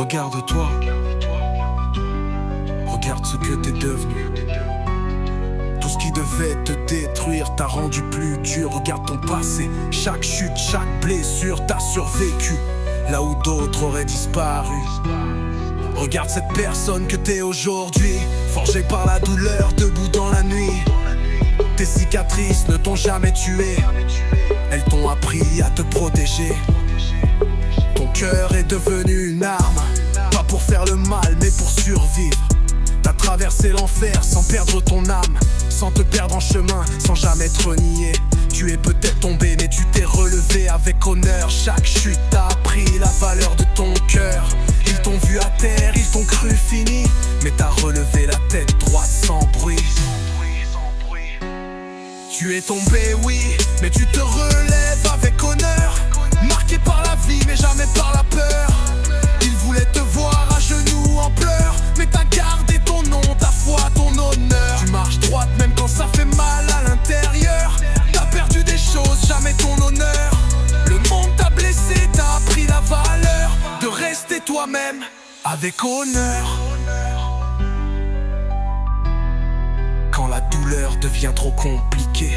Regarde-toi, regarde ce que t'es devenu. Tout ce qui devait te détruire t'a rendu plus dur. Regarde ton passé, chaque chute, chaque blessure, t'as survécu là où d'autres auraient disparu. Regarde cette personne que t'es aujourd'hui, forgée par la douleur, debout dans la nuit. Tes cicatrices ne t'ont jamais tué, elles t'ont appris à te protéger. Ton cœur est devenu une arme, pas pour faire le mal mais pour survivre. T'as traversé l'enfer sans perdre ton âme, sans te perdre en chemin, sans jamais te renier. Tu es peut-être tombé mais tu t'es relevé avec honneur. Chaque chute t'a appris la valeur de ton cœur. Ils t'ont vu à terre, ils t'ont cru fini, mais t'as relevé la tête droite sans bruit. Tu es tombé oui, mais tu te relèves avec honneur. Marqué par la vie mais jamais par la peur. Ils voulaient te voir à genoux en pleurs, mais t'as gardé ton nom, ta foi, ton honneur. Tu marches droite même quand ça fait mal à l'intérieur. T'as perdu des choses, jamais ton honneur. Le monde t'a blessé, t'as appris la valeur de rester toi-même avec honneur. Quand la douleur devient trop compliquée,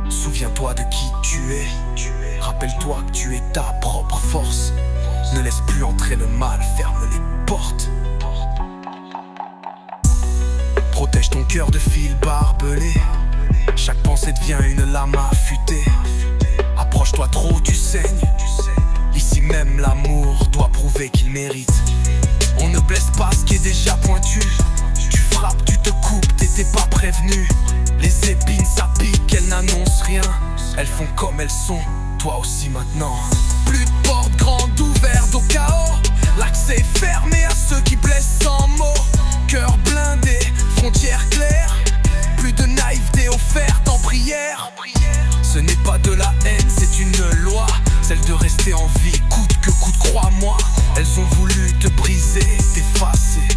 souviens-toi de qui tu es. Rappelle-toi que tu es ta propre force. Ne laisse plus entrer le mal, ferme les portes. Protège ton cœur de fils barbelés. Chaque pensée devient une lame affûtée. Approche-toi trop, tu saignes. Ici même l'amour doit prouver qu'il mérite. On ne blesse pas ce qui est déjà pointu. Tu frappes, tu te coupes, t'étais pas prévenu. Les épines ça pique, elles n'annoncent rien. Elles font comme elles sont, toi aussi maintenant. Plus de portes grandes ouvertes au chaos. L'accès est fermé à ceux qui blessent sans mots. Cœur blindé, frontières claires. Plus de naïveté offerte en prière. Ce n'est pas de la haine, c'est une loi. Celle de rester en vie, coûte que coûte, crois-moi. Elles ont voulu te briser, t'effacer.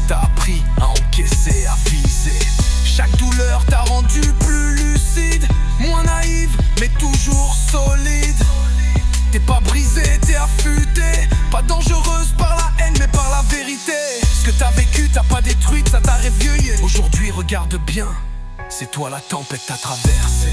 T'as appris à encaisser, à viser. Chaque douleur t'a rendu plus lucide, moins naïve, mais toujours solide. T'es pas brisé, t'es affûté. Pas dangereuse par la haine, mais par la vérité. Ce que t'as vécu, t'as pas détruit, ça t'a réveillé. Aujourd'hui, regarde bien, c'est toi la tempête t'as traversée.